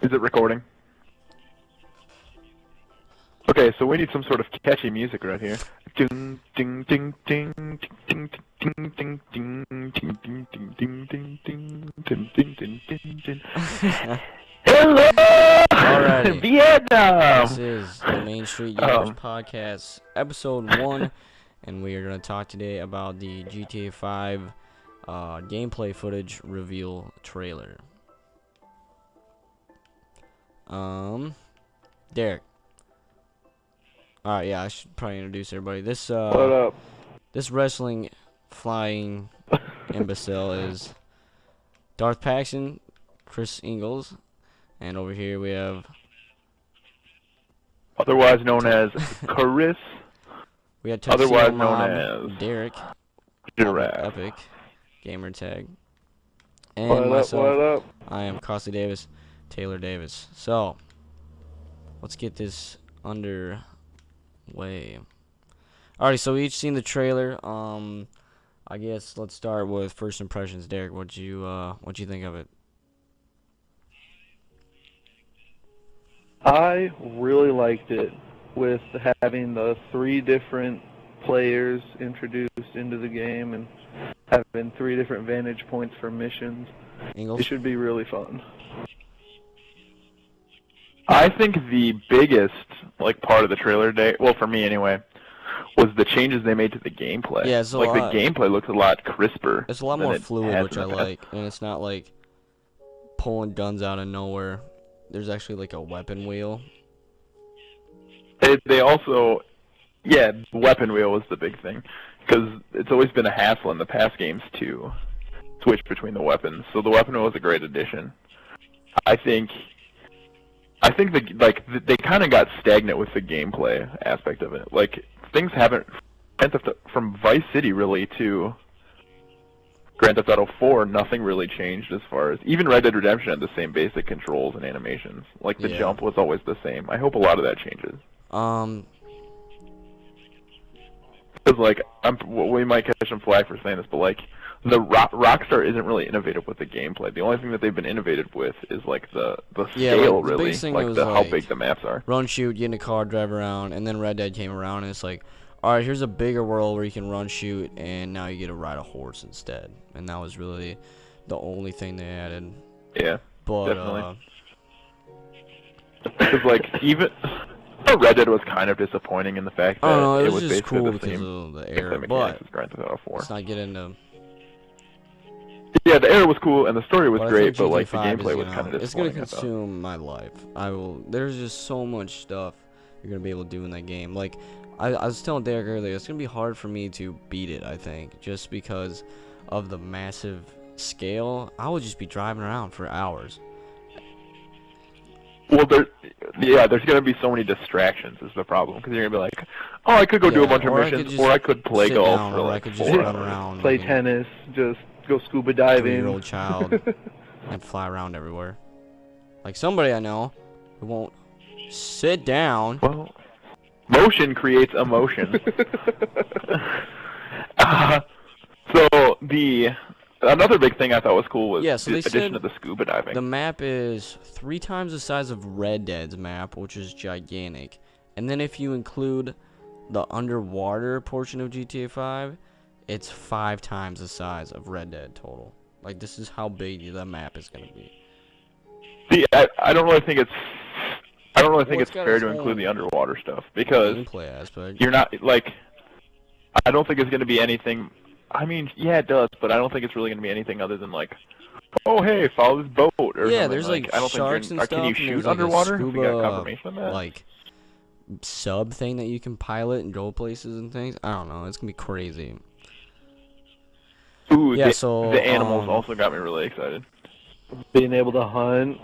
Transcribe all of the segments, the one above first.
Is it recording? Okay, so we need some sort of catchy music right here. Ding ding ding ding ding ding ding ding ding ding ding ding ding ding ding ding ding ding. Hello, Alrighty. Vietnam. This is the Main Street Gamers Podcast, episode 1, and we are going to talk today about the GTA 5 gameplay footage reveal trailer. Derrick. Alright, yeah, I should probably introduce everybody. This What up? This wrestling flying imbecile is Darth Paxton, Chris Ingalls, and over here we have Otherwise known as Chris. we had Otherwise Tuxedo known Mob, as Derrick, Giraffe. Epic, Gamer Tag, and What myself. up? What up? I am Costley Davis, Taylor Davis. So let's get this underway. Alright, so we each seen the trailer. I guess let's start with first impressions. Derrick, what'd you think of it? I really liked it with having the 3 different players introduced into the game and having 3 different vantage points for missions. Ingalls? It should be really fun. I think the biggest part of the trailer day, well, for me anyway, was the changes they made to the gameplay. Yeah, it's a the lot. gameplay looks a lot crisper. It's a lot than more it fluid, has which in I the past. like, and it's not like pulling guns out of nowhere. There's actually like a weapon wheel. They also, weapon wheel was the big thing, because it's always been a hassle in the past games to switch between the weapons. So the weapon wheel was a great addition. I think they kind of got stagnant with the gameplay aspect of it. Like things haven't from Vice City really to Grand Theft Auto 4, nothing really changed as far as even Red Dead Redemption had the same basic controls and animations. Like the Yeah. jump was always the same. I hope a lot of that changes. Because we might catch some flag for saying this, but the Rockstar isn't really innovative with the gameplay. The only thing that they've been innovative with is the scale, the really, biggest thing was, how big the maps are. Run, shoot, get in a car, drive around, and then Red Dead came around, and it's like, alright, here's a bigger world where you can run, shoot, and now you get to ride a horse instead. And that was really the only thing they added. Yeah, But, definitely. Because even Red Dead was kind of disappointing in the fact that I don't know, it it was was just basically cool the because same of the gameplay era, mechanics but as Grand Theft Auto 4. let's not get into... Yeah, the era was cool and the story was But I great, think but GTA the 5 gameplay is, was kind of it's gonna disappointing. I thought. consume my life. There's just so much stuff you're gonna be able to do in that game. Like, I was telling Derrick earlier, it's gonna be hard for me to beat it. I think just because of the massive scale. I would just be driving around for hours. Well, there's gonna be so many distractions is the problem, because you're gonna be like, oh, I could go do a bunch of missions, or I could play sit golf down, for or I like could just 4 run hours. around, Play like tennis, just go scuba a diving. 3-year-old child, and fly around everywhere. Like somebody I know who won't sit down. Well, motion creates emotion. So another big thing I thought was cool was So the they addition said of the scuba diving. the map is 3 times the size of Red Dead's map, which is gigantic. And then if you include the underwater portion of GTA 5, it's 5 times the size of Red Dead total. Like, this is how big the map is going to be. See, I don't really think it's it's got fair its to include own the underwater stuff, because gameplay aspect. you're not I don't think it's going to be anything. I mean, yeah, it does, but I don't think it's really going to be anything other than oh, hey, follow this boat or something. Yeah, there's like I don't sharks think and can you stuff, and shoot there's, like, a underwater? Have we got scuba, confirmation of that? like sub thing that you can pilot and go places and things. I don't know. It's gonna be crazy. Ooh, Yeah, the animals also got me really excited. Being able to hunt.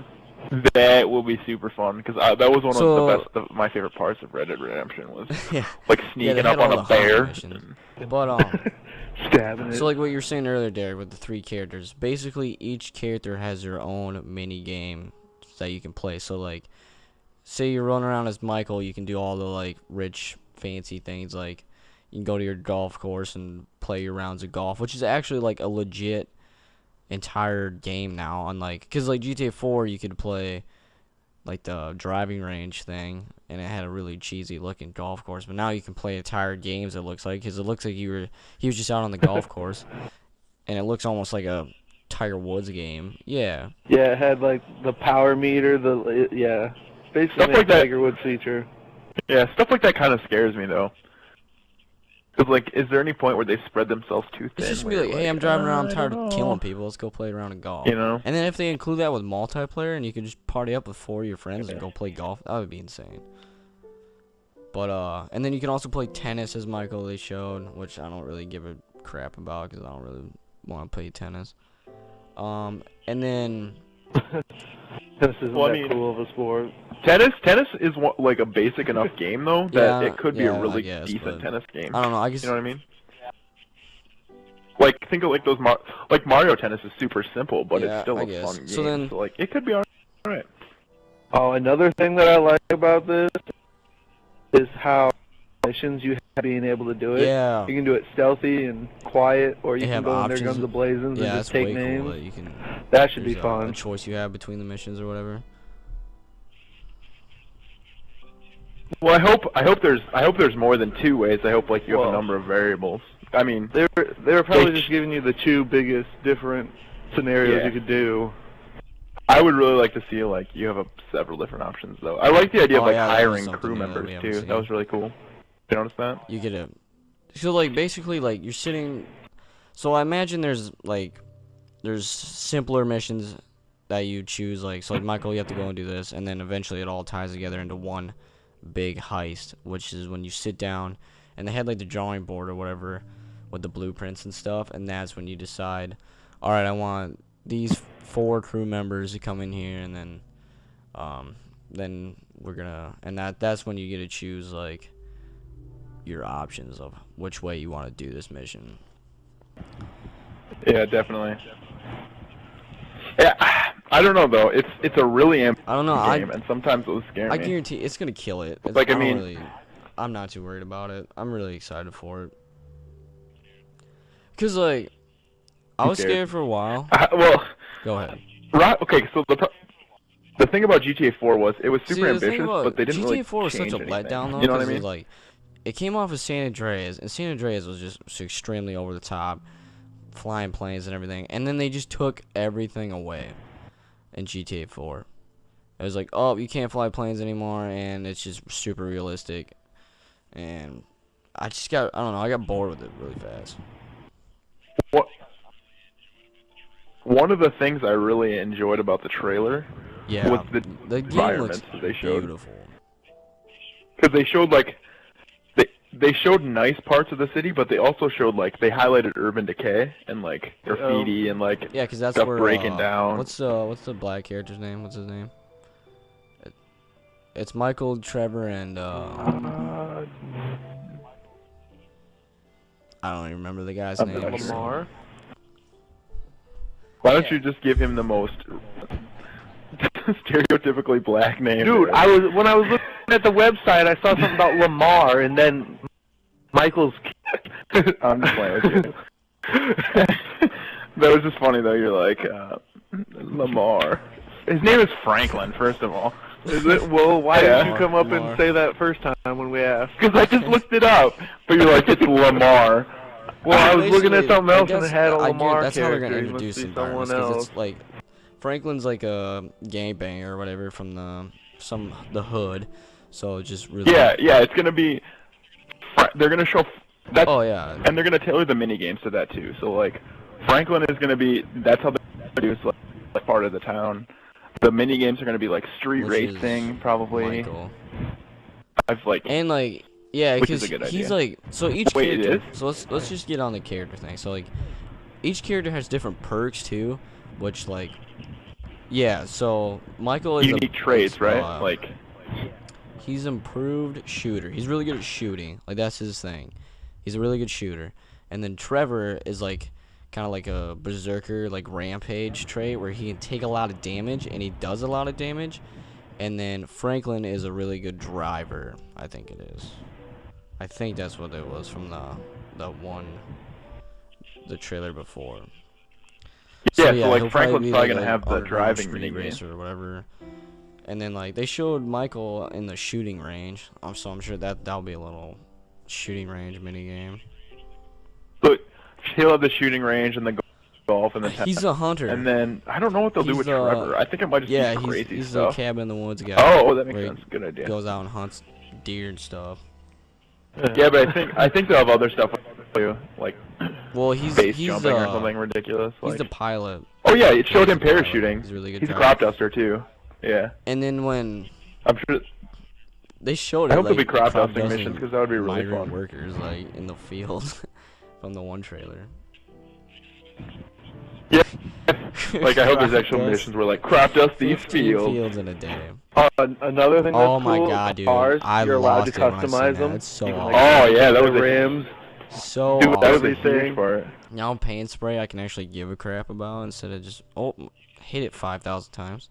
That will be super fun, because that was one So- of the best, my favorite parts of Red Dead Redemption was Yeah. sneaking they up had on all a the hunting bear. missions. But Stabbing it. so like what you were saying earlier, Derrick, with the 3 characters, basically each character has their own mini game that you can play. So like, say you're running around as Michael, you can do all the rich, fancy things. Like, you can go to your golf course and play your rounds of golf, which is actually a legit entire game now. Unlike, because GTA 4 you could play like the driving range thing, and it had a really cheesy looking golf course. But now you can play entire games. It looks like, because it looks like he was just out on the golf course, and it looks almost like a Tiger Woods game. Yeah. Yeah, it had like the power meter, basically Stuff like a that. Tiger Woods feature. Yeah, stuff like that kind of scares me though. Cause like, is there any point where they spread themselves too thin? It's just where be like, you're hey, I'm driving around, I'm I tired don't of know." killing people. Let's go play around in golf. You know? And then if they include that with multiplayer, and you can just party up with 4 of your friends and go play golf, that would be insane. But and then you can also play tennis, as Michael they showed, which I don't really give a crap about because I don't really want to play tennis. And then This isn't Well, I that mean- cool of a sport. Tennis is like a basic enough game though that Yeah, it could be yeah, a I really guess, decent but tennis game. I don't know. I guess You know what I mean? Like, think of like those like Mario Tennis is super simple, but Yeah, it's still I a guess. fun game. So then- like, it could be alright. Oh, another thing that I like about this is how missions you have being able to do it. yeah, You can do it stealthy and quiet, or you They can have go in there options. guns a-blazing and yeah, just that's take way names. cool that you can. That should be There's fun. a choice you have between the missions or whatever. Well, I hope there's more than 2 ways. I hope like you have Well- a number of variables. I mean, They were probably They- just giving you the 2 biggest different scenarios Yeah. you could do. I would really like to see like you have several different options though. I like the idea of Oh, like yeah, that was hiring something crew new that members we haven't too. seen. That was really cool. You notice that? You get a. So like basically like you're sitting. So I imagine there's simpler missions that you choose, like, so like Michael, you have to go and do this, and then eventually it all ties together into one big heist, which is when you sit down and they had like the drawing board or whatever with the blueprints and stuff, and that's when you decide, all right, I want these 4 crew members to come in here, and then we're gonna, and that's when you get to choose like your options of which way you want to do this mission. Yeah, definitely. Yeah, I don't know though. It's a really I don't know. game, and sometimes those scare I me. guarantee it's gonna kill it. Like, I don't mean- really, I'm not too worried about it. I'm really excited for it. Cause like, I was scared? scared for a while. Well, Go ahead. right. Okay, so the thing about GTA 4 was it was super See, the thing ambitious, about but they didn't GTA really 4 was such change a anything. letdown though. You know what I 'cause it mean? was like, it came off of San Andreas, and San Andreas was just extremely over the top, flying planes and everything, and then they just took everything away in GTA 4. It was like, oh, you can't fly planes anymore, and it's just super realistic, and I don't know, I got bored with it really fast. What? One of the things I really enjoyed about the trailer Yeah, was the game looks environments that they showed. beautiful. Because they showed like they showed nice parts of the city, but they also showed like they highlighted urban decay and like graffiti and like Yeah, because that's stuff where breaking down. What's the black character's name? What's his name? It's Michael, Trevor, and I don't even remember the guy's name. Lamar. Why don't you just give him the most stereotypically black name? Dude, there? when I was looking at the website, I saw something about Lamar, and then Michael's. I'm just playing with you. That was just funny though. You're like Lamar. His name is Franklin, first of all. Is it? Well, why Yeah. didn't you come up Lamar. and say that first time when we asked? Because I just looked it up, but you're like it's Lamar. Well, I was looking at Basically, something I else and it guess had a I Lamar that's how they're gonna character. He must introduce be environments, someone 'cause else. it's like Franklin's like a gangbanger or whatever from the hood, so it's just really Yeah, it's gonna be. They're gonna show. That's, Oh yeah, and they're gonna tailor the mini games to that too. So like, Franklin is gonna be. That's how they're gonna do it, like part of the town. The mini games are gonna be like street which is racing, probably. Michael. I've like. And like, yeah, Which is because a good he's idea. like, so each Wait, it character. is? So let's just get on the character thing. So like, each character has different perks too, which like, yeah. So Michael is Unique traits, right? Like. he's improved shooter. He's really good at shooting. Like that's his thing. He's a really good shooter. And then Trevor is like kind of like a berserker, like rampage trait where he can take a lot of damage and he does a lot of damage. And then Franklin is a really good driver. I think it is. I think that's what it was from the trailer before. Yeah, so like he'll Franklin's be probably like gonna a have the underground driving street mini game. racer or whatever. And then like they showed Michael in the shooting range. So I'm sure that'll be a little shooting range mini game. But he'll have the shooting range and the golf and the tennis. He's a hunter. And then I don't know what they'll do with Trevor. I think it might just be crazy he's stuff. a cabin in the woods guy. Oh, that makes where sense. Good idea. Goes out and hunts deer and stuff. Yeah, but I think they'll have other stuff too, like he's jumping or something ridiculous. He's like. the pilot. Oh yeah, it showed him parachuting. He's really good. He's a crop duster too. Yeah. And then when I'm sure they showed I it, hope like, there'll be crop dusting missions because that would be really migrant fun. workers like in the field from the one trailer. Yeah. Like I hope there's actual missions where like crop dust these fields in a day. Another thing that's Oh my cool, god, dude! cars, I you're allowed lost to it when I seen customize that. them. It's so You can, awesome. like, Oh yeah, that was the a rims. So dude, that was awesome. a huge part. Now paint spray I can actually give a crap about instead of just hit it 5,000 times.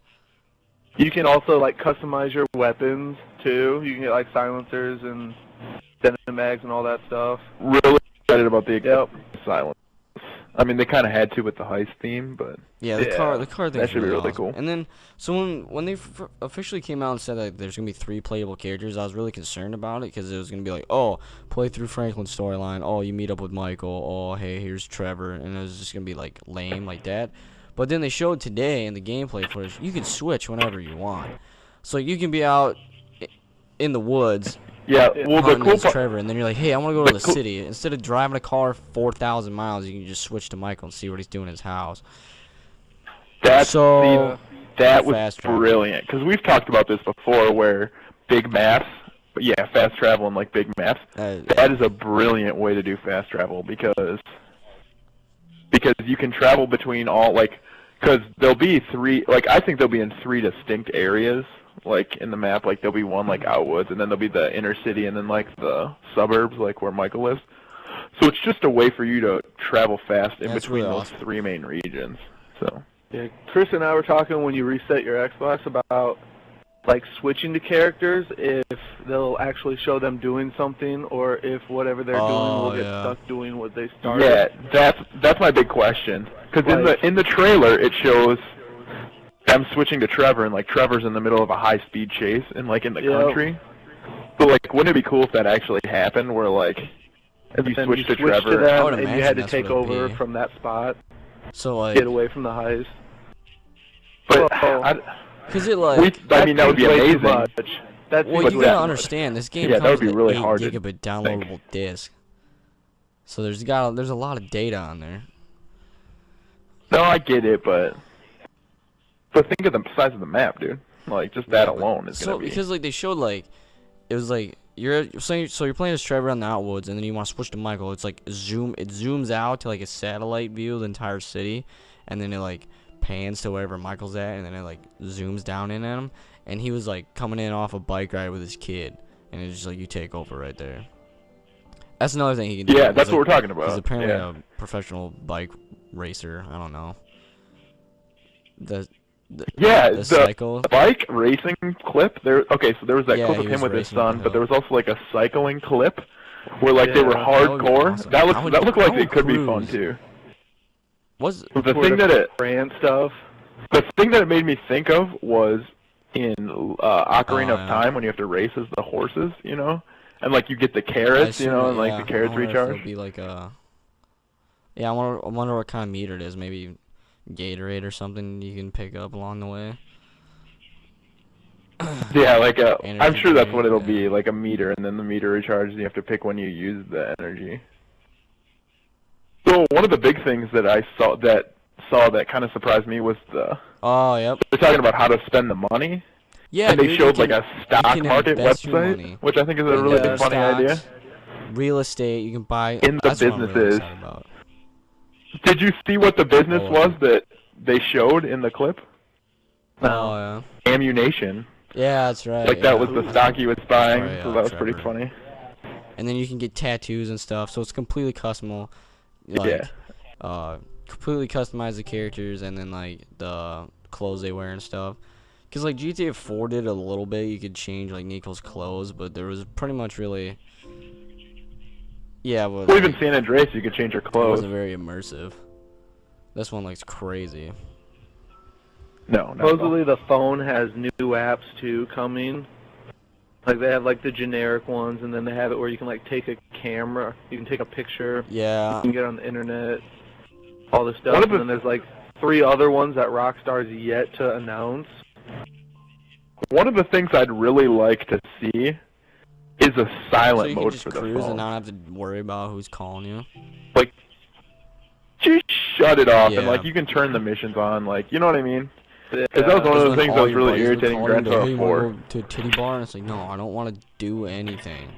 You can also like customize your weapons too. You can get like silencers and denim mags and all that stuff. Really excited about the silence. I mean, they kind of had to with the heist theme, but yeah, the car thing that should be really awesome. cool. And then, so when they officially came out and said that there's gonna be 3 playable characters, I was really concerned about it because it was gonna be like, oh, play through Franklin's storyline. Oh, you meet up with Michael. Oh, hey, here's Trevor, and it was just gonna be like lame like that. But then they showed today in the gameplay footage, you can switch whenever you want. So you can be out in the woods. Yeah, well, the cool part. Trevor, and then you're like, hey, I want to go to the city. Instead of driving a car 4,000 miles, you can just switch to Michael and see what he's doing in his house. That was travel. brilliant because we've talked about this before, where big maps. But yeah, fast travel and like big maps. That is a brilliant way to do fast travel because you can travel between all because there'll be 3 I think they'll be in 3 distinct areas. Like in the map, like there'll be one like outwoods, and then there'll be the inner city, and then like the suburbs, like where Michael lives. So it's just a way for you to travel fast in between those 3 main regions. So yeah, Chris and I were talking when you reset your Xbox about like switching to characters, if they'll actually show them doing something, or if whatever they're doing will get stuck doing what they started. Yeah, that's my big question. Because in the trailer it shows them switching to Trevor, and like Trevor's in the middle of a high-speed chase, and like in the country. So like, wouldn't it be cool if that actually happened? Where like, if you switched to Trevor, to them, and you had to take over from that spot, so like get away from the heist. But because it like, I mean, that would be amazing. Well, you gotta understand, this game comes that would be with really an 8 hard gigabit downloadable disc. So there's a lot of data on there. No, I get it, but think of the size of the map, dude. Like just that alone is gonna be. Because like they showed like, it was like you're playing as Trevor on the outwoods, and then you want to switch to Michael. It's like it zooms out to like a satellite view of the entire city, and then it like pans to wherever Michael's at, and then it like zooms down in at him, and he was like coming in off a bike ride with his kid, and it's just like you take over right there. That's another thing he can do. Yeah, that's what we're talking about. He's apparently a professional bike racer. I don't know. The cycle. Bike racing clip. So there was that clip of him with his son, but there was also like a cycling clip where like they were hardcore. Awesome. That looked like it could be fun too. The thing that it made me think of was in Ocarina of Time when you have to race as the horses, you know, and like you get the carrots, you know, and like the carrots recharge. It'll be like a. Yeah, I wonder what kind of meter it is. Maybe Gatorade or something you can pick up along the way. Yeah, like I'm sure that's what it'll be, like a meter, and then the meter recharges. You have to pick when you use the energy. So one of the big things that I saw that kind of surprised me was they're talking about how to spend the money. Yeah, and they showed like a stock market website, which I think is a really funny idea. Real estate, you can buy in the businesses. Did you see what the business was that they showed in the clip? Oh, yeah. Ammunition. Yeah, that's right. Like that was the stock he was buying, so that was pretty funny. And then you can get tattoos and stuff, so it's completely customizable. Like, completely customize the characters and then like the clothes they wear and stuff. Cause like GTA 4 did a little bit, you could change like Nico's clothes, but there was pretty much really. Yeah, well, even San Andreas, you could change your clothes. It wasn't very immersive. This one looks crazy. No, not Supposedly the phone has new apps too coming. Like they have like the generic ones, and then they have it where you can like take a camera, you can take a picture, Yeah. you can get on the internet, all this stuff. And then there's like 3 other ones that Rockstar's yet to announce. One of the things I'd really like to see is a silent so mode just for the cruise phone. and not have to worry about who's calling you. Like, just shut it off, and Yeah. like you can turn the missions on. Like, you know what I mean? Yeah. Because that was one of the When things all that was your really buddies would irritating in call you Grand and be like, Theft hey, you 4. wanna go to a titty bar? And it's like, no, I don't want to do anything.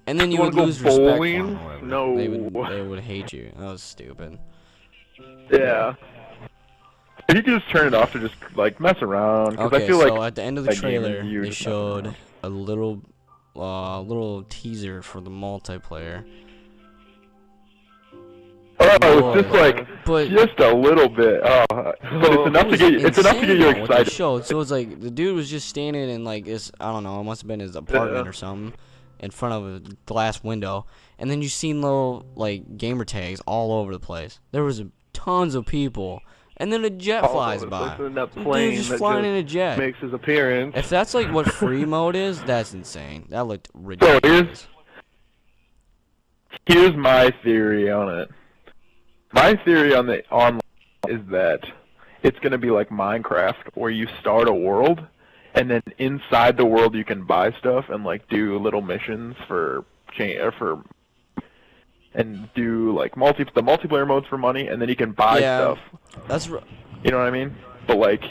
And then you You would wanna go lose respect for bowling? them or whatever. No. They would hate you. That was stupid. Yeah. You could just turn it off to just like mess around. Cause Okay, I feel so like at the end of the that game is trailer, you they just messing around. showed a little teaser for the multiplayer. Oh, it's just like But just a little bit. Oh, but it's enough to get it's enough to get you insane, though, what they excited. showed. So it's like the dude was just standing in like this, I don't know, it must have been his apartment or something, in front of a glass window, and then you seen little like gamer tags all over the place. There was tons of people, and then a jet flies by. And that The plane dude just that flying in a jet. makes his appearance. If that's like what free mode is, that's insane. That looked ridiculous. Here's my theory on it. My theory on the online is that it's going to be like Minecraft, where you start a world, and then inside the world you can buy stuff and like do little missions and do like the multiplayer modes for money, and then you can buy stuff. That's You know what I mean? But like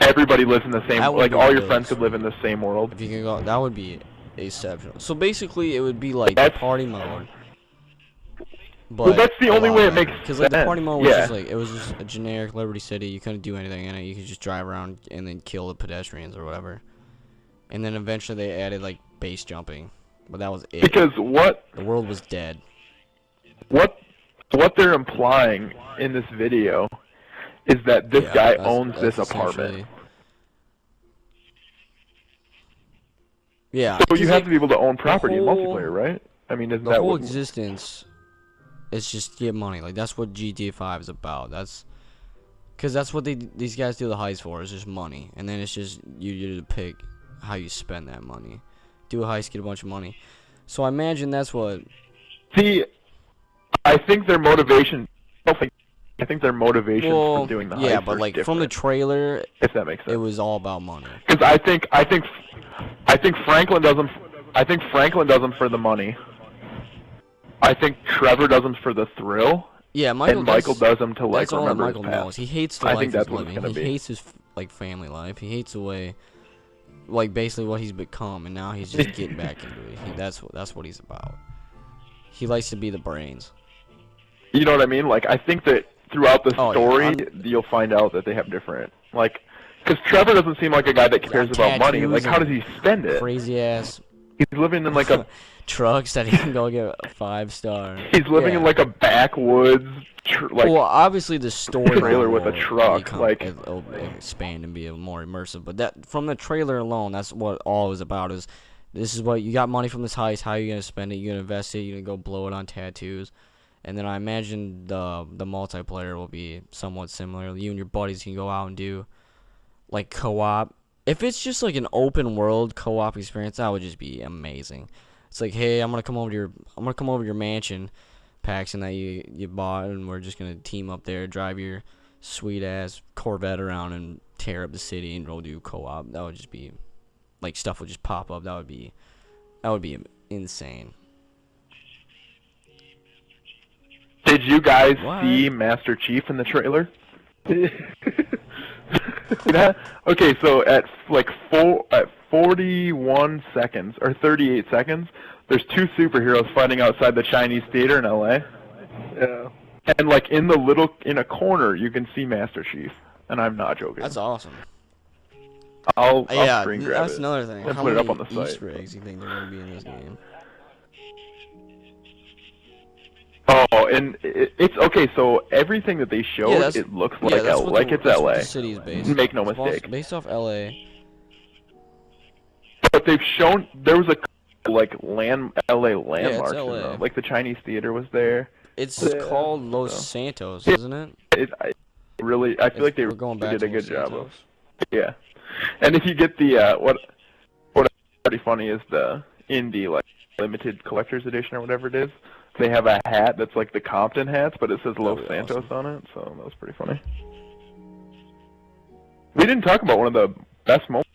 everybody lives in the same, That would like be all your really friends could live in the same world. if you can go, that would be exceptional. So basically, it would be like That's- party mode. Well, that's the only way it makes Because like the party sense. mode was Yeah. just like it was just a generic Liberty City. You couldn't do anything in it. You could just drive around and then kill the pedestrians or whatever. And then eventually they added like base jumping, but that was it. Because The world was dead. what they're implying in this video is that this guy owns this apartment. essentially- Yeah. So 'cause, you like, have to be able to own property in whole- multiplayer, right? I mean, isn't the that whole what? existence is just to get money. Like that's what GTA 5 is about. Because that's what these guys do the heist for. Is just money, and then it's just you to pick how you spend that money. Do a heist, get a bunch of money. So I imagine that's what. See, I think their motivation. I think their motivation Well, from doing the heist yeah, but are like different, from the trailer, if that makes sense. it was all about money. Because I think Franklin does them. I think Franklin does them for the money. I think Trevor does them for the thrill, Yeah, Michael. and Michael does them to like That's all that remember Michael his past. knows. He hates the I life think that's he's what it's living. gonna He be. hates his like family life. He hates the way, like basically what he's become, and now he's just getting back into it. That's what he's about. He likes to be the brains. You know what I mean? Like, I think that throughout the Oh, yeah, story, you'll find out that they have different, like, because Trevor doesn't seem like a guy that cares about money. Like, how does he spend it? Crazy ass He's living in like a trucks that he can go get a 5-star. he's living in like a backwoods like well, obviously the story trailer with a will truck, become- like- it'll expand and be more immersive. But that from the trailer alone, that's what all it was about. Is this is what you got money from this heist? How are you gonna spend it? You gonna invest it? You gonna go blow it on tattoos? And then I imagine the multiplayer will be somewhat similar. You and your buddies can go out and do like co-op. If it's just like an open world co-op experience, that would just be amazing. It's like, hey, I'm gonna come over to your mansion, Paxton, that you bought, and we're just gonna team up there, drive your sweet ass Corvette around and tear up the city and go do co-op. That would just be like stuff would just pop up. That would be insane. Did you guys What? see Master Chief in the trailer? Yeah. Okay, so at 41 seconds or 38 seconds, there's two superheroes fighting outside the Chinese theater in LA. Yeah. And like in a corner, you can see Master Chief, and I'm not joking. That's awesome. I'll Yeah, screen grab that's it. another thing. And How put it up many on the site. Easter eggs do you think there are gonna be in this game? Oh, and it's okay. So everything that they showed, Yeah, that's- it looks Yeah, like that's what like the, it's that's what LA. the city is based. Make no It's mistake. based off LA. But they've shown there was a like LA landmarks. in LA. them. Like the Chinese theater was there. It's Yeah, called Los so. Santos, Yeah. isn't it? I feel like they We're going back did to a good Los job of. Santos. Yeah, and if you get the what pretty funny is in the like limited collector's edition or whatever it is, they have a hat that's like the Compton hats, but it says Los Santos on it, so that was pretty funny. We didn't talk about one of the best moments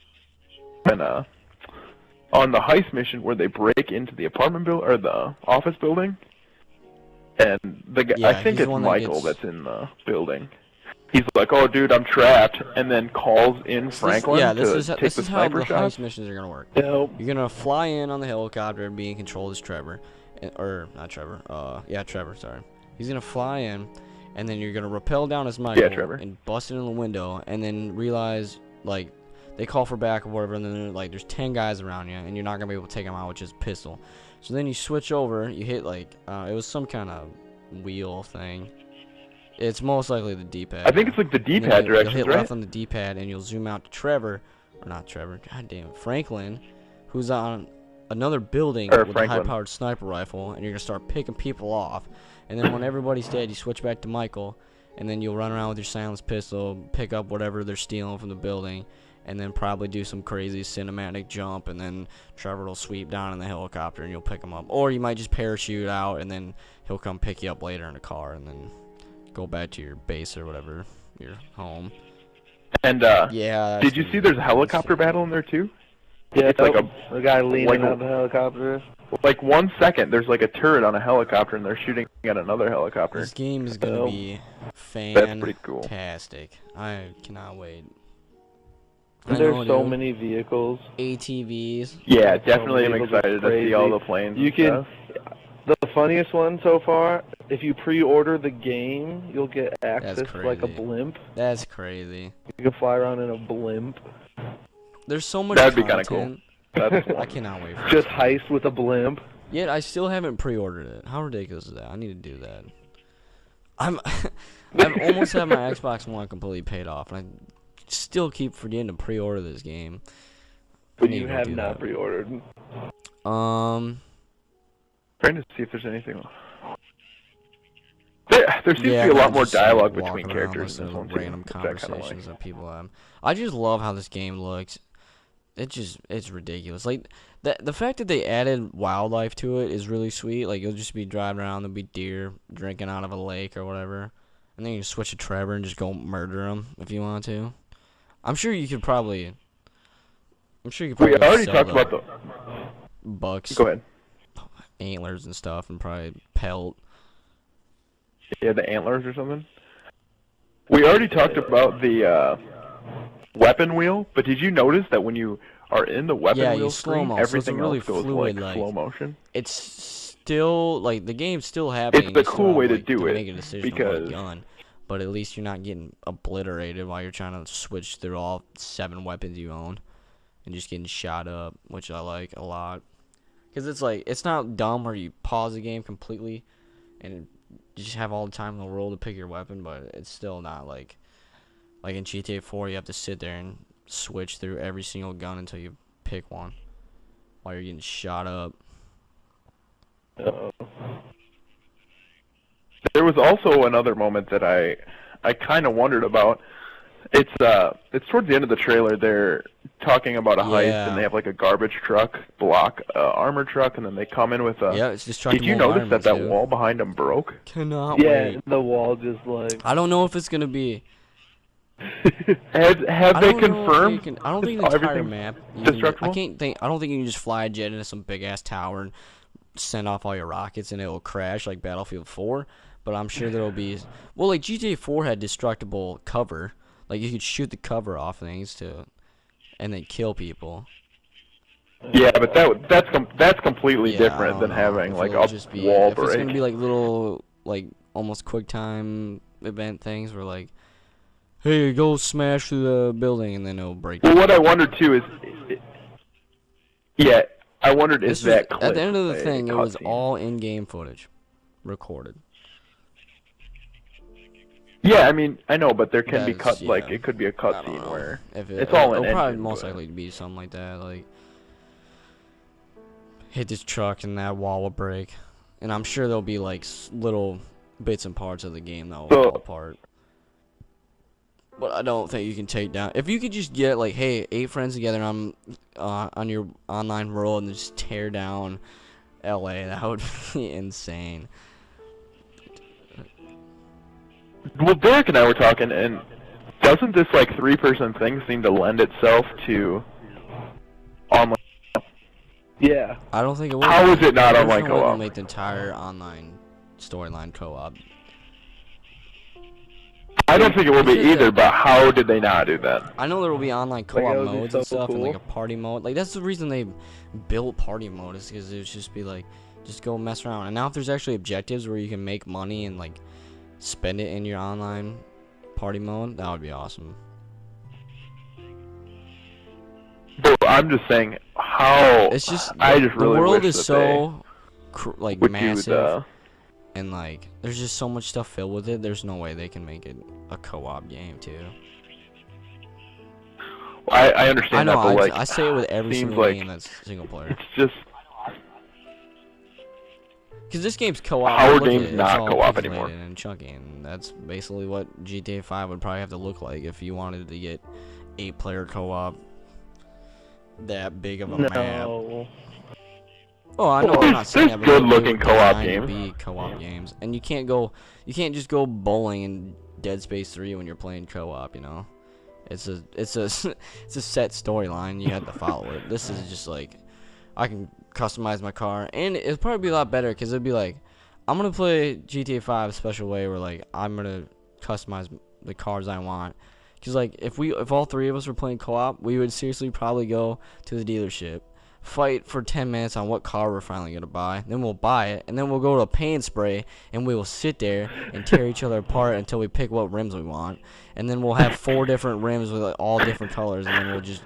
on the heist mission where they break into the apartment building or the office building, and the guy, I think it's Michael that's in the building. He's like, "Oh, dude, I'm trapped," and then calls in Franklin to take the sniper shot. Heist missions are gonna work. Yep. You're gonna fly in on the helicopter and be in control as Trevor, or not Trevor. Yeah, Trevor. Sorry. He's gonna fly in, and then you're gonna rappel down as Michael and bust it in the window, and then realize like they call for backup or whatever, and then like there's 10 guys around you, and you're not gonna be able to take them out with just a pistol. So then you switch over. You hit like it was some kind of wheel thing. It's most likely the D-pad. I think it's like the D-pad directions, right? You'll hit right? left on the D-pad, and you'll zoom out to Trevor, or not Trevor, god damn it, Franklin, who's on another building with a high-powered sniper rifle, and you're going to start picking people off. And then when everybody's dead, you switch back to Michael, and then you'll run around with your silenced pistol, pick up whatever they're stealing from the building, and then probably do some crazy cinematic jump, and then Trevor will sweep down in the helicopter, and you'll pick him up. Or you might just parachute out, and then he'll come pick you up later in a car, and then go back to your base or whatever, your home. And yeah. Did you see there's a helicopter battle in there too? Yeah, it's like a guy leaning out of the helicopter. Like 1 second, there's like a turret on a helicopter, and they're shooting at another helicopter. This game is gonna be fantastic. That's pretty cool. I cannot wait. There's so many vehicles. ATVs. Yeah, definitely. I'm excited to see all the planes. You can. The funniest one so far, if you pre-order the game, you'll get access to like a blimp. That's crazy. You can fly around in a blimp. There's so much That'd be kind of cool. I cannot wait for just heist with a blimp. Yet I still haven't pre-ordered it. How ridiculous is that? I need to do that. I've almost had my Xbox One completely paid off, and I still keep forgetting to pre-order this game. But you have not pre-ordered. Trying to see if there's anything. There seems to be a lot more dialogue between characters in this one too. Random conversations that people have. I just love how this game looks. It's ridiculous. Like the fact that they added wildlife to it is really sweet. Like you'll just be driving around, there'll be deer drinking out of a lake or whatever, and then you can switch to Trevor and just go murder them if you want to. I'm sure you could probably. We already talked about the bucks. Go ahead. Antlers and stuff, and probably pelt. Yeah, the antlers or something. We already talked about the weapon wheel, but did you notice that when you are in the weapon wheel screen, everything else goes like slow motion? It's still like the game's still happening. It's the cool way to do it make a decision because on gun, but at least you're not getting obliterated while you're trying to switch through all 7 weapons you own and just getting shot up, which I like a lot. Because it's like, it's not dumb where you pause the game completely and you just have all the time in the world to pick your weapon, but it's still not like in GTA 4 you have to sit there and switch through every single gun until you pick one while you're getting shot up. There was also another moment that I kind of wondered about. It's towards the end of the trailer. They're talking about a heist, and they have like a garbage truck block armor truck, and then they come in with a. Yeah, it's destructive. Did you notice that wall behind them broke? Cannot wait. Yeah, the wall just like. I don't know if it's gonna be. have they confirmed? I don't think the entire map. Destructible? I don't think you can just fly a jet into some big ass tower and send off all your rockets and it will crash like Battlefield 4. But I'm sure there'll be. Well, like GTA 4 had destructible cover. Like you could shoot the cover off things and then kill people. Yeah, but that's completely different than having like a wall break. It's gonna be like little like almost quick time event things where like, hey, go smash through the building and then it'll break. Well, what I wondered too is, I wondered is that clip at the end of the thing it was all in-game footage, recorded. Yeah, I mean, I know, but there can be like it could be a cutscene where it's all in. It'll probably most likely be something like that, like hit this truck and that wall will break, and I'm sure there'll be like little bits and parts of the game that will fall apart. But I don't think you can take down. If you could just get like, hey, 8 friends together on your online world and just tear down LA, that would be insane. Well, Derrick and I were talking, and doesn't this like 3-person thing seem to lend itself to online? Yeah. I don't think it will. How is it not online co-op? co-op? Make the entire online storyline co-op. I don't think it will be either, but how did they not do that? I know there will be online co-op that would be modes so and stuff, and like cool. a party mode. Like that's the reason they built party mode, is because it would just be like, just go mess around. And now if there's actually objectives where you can make money and like spend it in your online party mode, that would be awesome. But I'm just saying, how? It's just I just really the world wish is that so like would do massive, the. and like there's just so much stuff filled with it. There's no way they can make it a co-op game too. I understand I know. that, but like, I say it with every seems single like game that's single player. it's just. Because this game's co-op. How are look at games it, it's not all co-op pixelated anymore? And chunky, and that's basically what GTA 5 would probably have to look like if you wanted to get 8-player co-op. That big of a map. No. Oh, I know. Well, I'm not saying that. there's But good-looking co-op games. Be co-op games, and you can't just go bowling in Dead Space 3 when you're playing co-op. You know, it's a it's a set storyline. You have to follow it. This is just like, I can customize my car, and it'd probably be a lot better because it'd be like, I'm gonna play GTA 5 a special way where like I'm gonna customize the cars I want. Cause like if all 3 of us were playing co-op, we would seriously probably go to the dealership, fight for 10 minutes on what car we're finally gonna buy, then we'll buy it, and then we'll go to a paint spray, and we will sit there and tear each other apart until we pick what rims we want, and then we'll have 4 different rims with like, all different colors, and then we'll just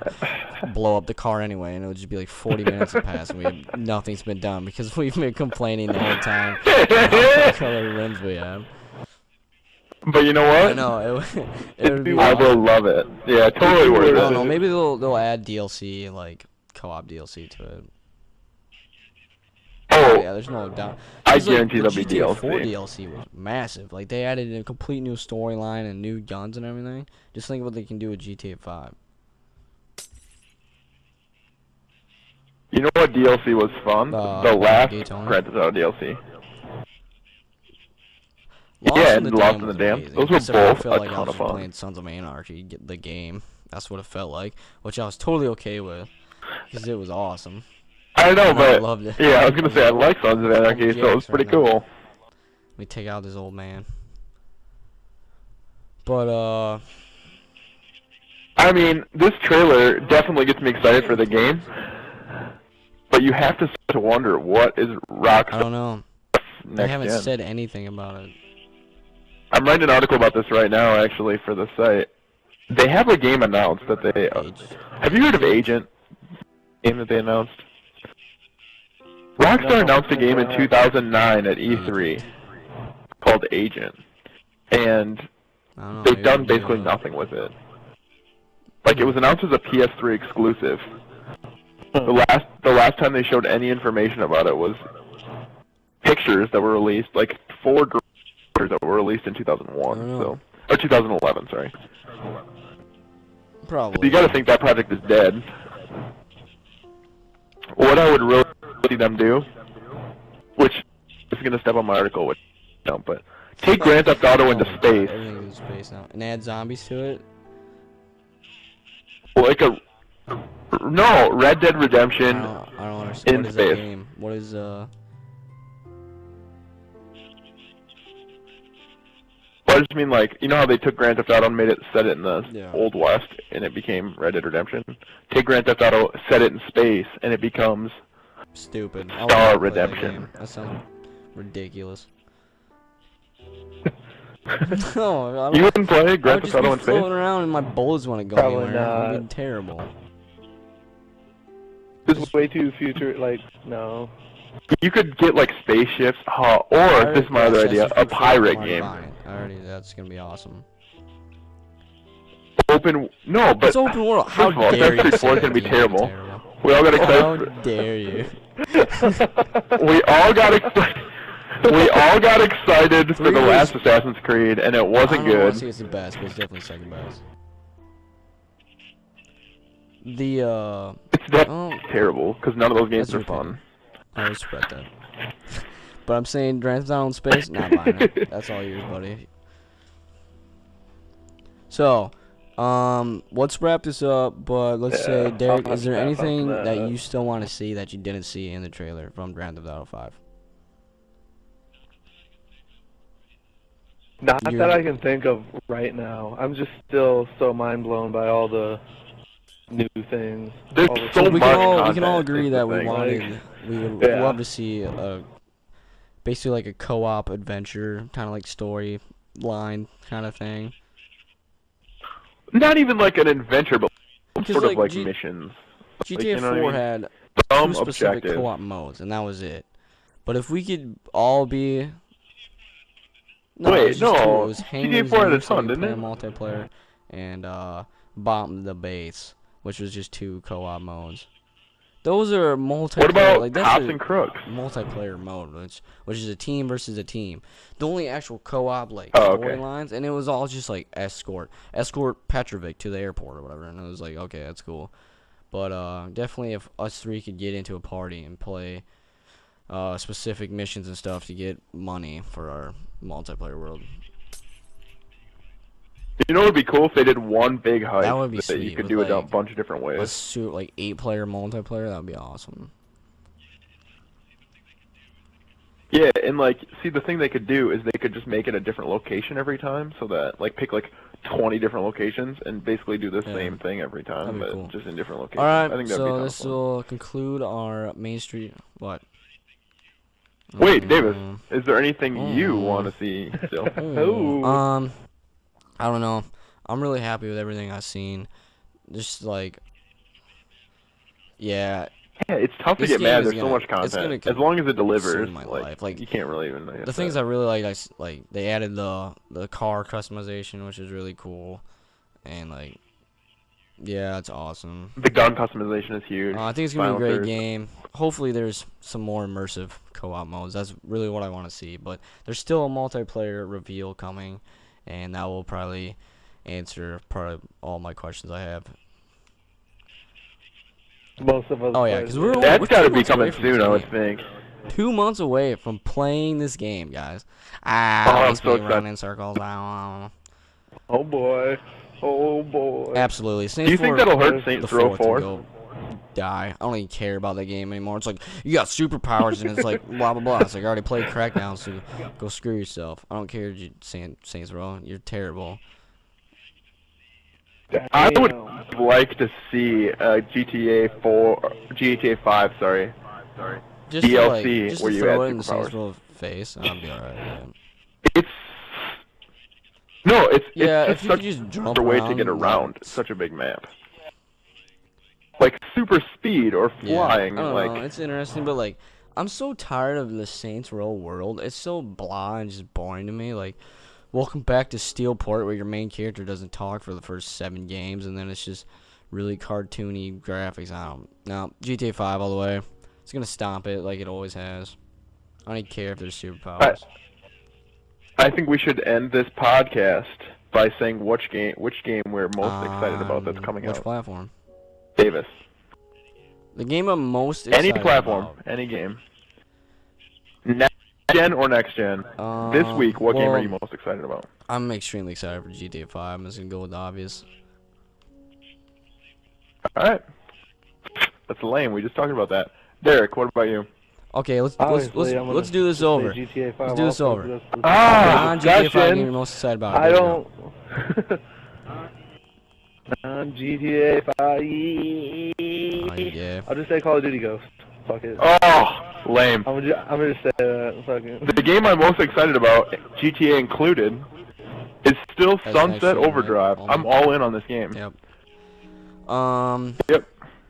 blow up the car anyway, and it'll just be like 40 minutes have passed, and nothing's been done because we've been complaining the whole time about what color rims we have. But you know what? I know it would be. I will love it. Yeah, totally worth I it. don't know. Maybe they'll add DLC, like co-op DLC to it. Oh, Yeah, there's no doubt. I 'Cause, like, guarantee the there'll be GTA 4 DLC. DLC was massive. Like they added a complete new storyline and new guns and everything. Just think what they can do with GTA 5. You know what DLC was fun? The last Daytona. Grand Theft Auto DLC. Lost Yeah, in the and Lost Dam in the was Dam. amazing, Those were except I both felt a like I ton was of fun. playing Sons of Anarchy, the game. That's what it felt like, which I was totally okay with, because it was awesome. I know, And I but loved it. yeah, I was gonna say I like Sons of Anarchy, so it was pretty cool. We take out this old man. But I mean, this trailer definitely gets me excited for the game, but you have to start to wonder what is I Rockstar's don't know. They next haven't gen. said anything about it. I'm writing an article about this right now, actually, for the site. They have a game announced that they. Have you heard of Agent? Game that they announced. Rockstar announced a game in 2009 at E3 called Agent, and I don't know. they've maybe done it'll be, basically nothing with it. Like, it was announced as a PS3 exclusive. The last time they showed any information about it was pictures that were released, like 4 pictures that were released in 2001, so or 2011, sorry. Probably. You got to think that project is dead. What I would really see them do, which is going to step on my article, which don't, but take Grand Theft Auto into space, Everything's in space now, and add zombies to it. like no, Red Dead Redemption. I don't understand. in What is space. that game? What is Well, I just mean, like, you know how they took Grand Theft Auto and set it in the Yeah. Old West, and it became Red Dead Redemption? Take Grand Theft Auto, set it in space, and it becomes stupid? Star I wanna play that Redemption. game. That sounds ridiculous. No, I don't. You wouldn't play I Grand would Theft just be Auto in space? floating around and my bullets wouldn't go Probably anywhere. It would not. be terrible. This is way too future. Like, no. You could get, like, spaceships, or, this is my other idea, a pirate game. That's gonna be awesome. No, but It's open world. How first of all, dare you Assassin's say Creed 4 is that going to be game terrible. terrible. We all got How excited. dare you? We all got excited. We all got excited for the 3 last Assassin's Creed, and it wasn't I don't want to good. say it's the best, but it's definitely second best. It's definitely terrible, because none of those games That's are your fun. I respect that. But I'm saying Grand Theft Auto in space, not buying it. That's all yours, buddy. So, let's wrap this up. But let's say, Derrick, is there anything that you still want to see that you didn't see in the trailer from Grand Theft Auto 5? Not that I can think of right now. I'm just still so mind blown by all the new things. There's so much we content. can all agree is the that we thing. wanted, we would Yeah. love to see a basically like a co-op adventure, kind of like story line kind of thing. Not even like an adventure, but sort like, of like missions. GTA Like, you know 4 what I mean? had Some 2 specific objectives. co-op modes, and that was it. But if we could all be... No, Wait, it was just no. 2. It was Hangers, GTA 4 had a Eve, ton, single didn't player, multiplayer, and Bomb the Base, which was just 2 co-op modes. Those are multiplayer. What about like, that's Cops a and Crooks? multiplayer mode, which is a team versus a team. The only actual co-op like Okay. storylines, and it was all just like escort Petrovic to the airport or whatever, and it was like, okay, that's cool. But definitely if us 3 could get into a party and play specific missions and stuff to get money for our multiplayer world. You know what would be cool if they did one big heist That would be you sweet, could with, do it a like, bunch of different ways. Let's shoot like 8-player multiplayer. That would be awesome. Yeah, and like, see, the thing they could do is they could just make it a different location every time, so that like pick like 20 different locations and basically do the same thing every time, That'd be but cool. just in different locations. All right, I think that'd be so kind of this fun. will conclude our Main Street. What? Wait, Davis, is there anything you want to see still? Ooh. I don't know. I'm really happy with everything I've seen. Just like, yeah. Yeah, it's tough to This get game mad. is There's so gonna- much it's content. gonna As long as it delivers, consume my life. Like, you can't really even. The things I really like they added the car customization, which is really cool, and like, yeah, it's awesome. The gun customization is huge. I think it's gonna be a great Silencers. game. Hopefully, there's some more immersive co-op modes. That's really what I want to see. But there's still a multiplayer reveal coming, and that will probably answer all my questions I have. Most of us. Oh yeah, because That's we're got to 2 be months away coming from soon, this I would game. think. 2 months away from playing this game, guys. Oh, I'm Makes so me excited. run in circles. I Oh boy. Oh boy. don't know. Absolutely. Do you think that'll hurt Saints Row 4? Go die. I don't even care about that game anymore. It's like, you got superpowers, and it's like, blah, blah, blah. It's like, I already played Crackdown, so go screw yourself. I don't care, Saints Row. You're terrible. I would like to see GTA 5, sorry. Just DLC to, like, just where to you throw add it in Saints superpowers. Row's face, I'll be alright. Yeah. It's Yeah, it's if you such could just a jump way to get around, around such a big map. Like super speed or flying, I don't like know, it's interesting, but like, I'm so tired of the Saints Row world. It's so blah and just boring to me. Like, welcome back to Steelport, where your main character doesn't talk for the first 7 games, and then it's just really cartoony graphics. I don't know. GTA 5 all the way. It's gonna stomp it like it always has. I don't even care if there's superpowers. I think we should end this podcast by saying which game we're most excited about that's coming Which out. platform? Davis. The game I'm most excited Any platform, about. any game. Next gen or next gen. This week, what game are you most excited about? I'm extremely excited for GTA 5. I'm just gonna go with the obvious. Alright. That's lame. We just talked about that. Derrick, what about you? Okay, let's Honestly, I'm gonna do this just say over. GTA 5 Let's do this also, over. because Non-GTA 5 game discussion. you're most excited about. I There you go. don't. GTA 5. Oh, yeah. I'll just say Call of Duty Ghost. Fuck it. Oh, lame. I'm gonna just say that. Fuck it. The game I'm most excited about, GTA included, is still That's Sunset actually right. Overdrive. I'm all in on this game. Yep. Yep.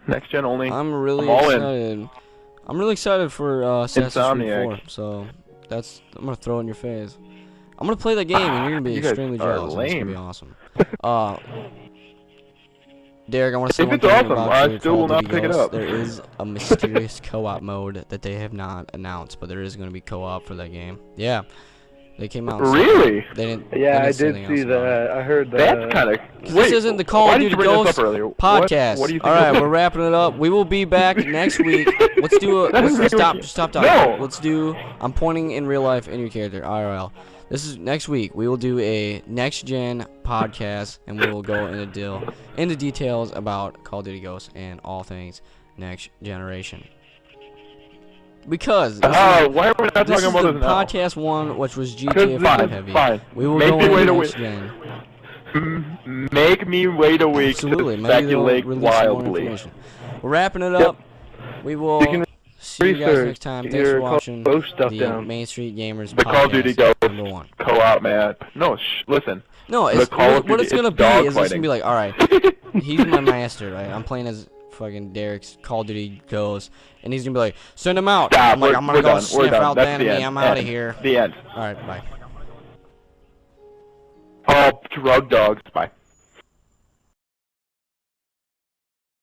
Next gen only. I'm really all in. excited. I'm really excited for Assassin's Creed Insomniac. 4. So I'm gonna throw it in your face. I'm gonna play that game, and you're gonna be You guys extremely are jealous. And it's gonna be lame. awesome. Derrick, I want to say If one it's thing awesome, about I your still Call will of not Duty pick it Ghosts. up. There is a mysterious co-op mode that they have not announced, but there is going to be co-op for that game. Yeah, they came out. And said Really? that. They didn't. Yeah, they I didn't say did anything see else about it. that. I heard that. That's kind of. Because this isn't the Call why of did Duty you bring this Ghosts up earlier? podcast. What do you think? All right, we're wrapping it up. We will be back next week. Let's do a. Let's stop talking. No. Let's do. I'm pointing in real life in your character, IRL. This is next week. We will do a next gen podcast, and we will go into details about Call of Duty Ghosts and all things next generation. Because why are we not this talking is about the this now? podcast 1, which was GTA 5 Fine, heavy. fine. We will Make go me wait into a next week. gen. Make me wait a week Absolutely. to Maybe they'll speculate release some more wildly. information. We're wrapping it Yep. up. We will You can see you guys research next time. Thanks your for watching Call of Duty stuff the down. Main Street Gamers The Call of Duty podcast Ghosts #1. co-op map. No, listen. No, The it's, Call of what Duty- it's gonna it's be dog is it's gonna fighting. be like, all right, he's my master, right? I'm playing as fucking Derrick's Call of Duty Ghosts, and he's gonna be like, send him out. Stop, I'm like, I'm gonna we're go done. We're sniff done. out the That's the enemy. end. I'm out of End. here. The end. All right, bye. Oh, drug dogs. Bye.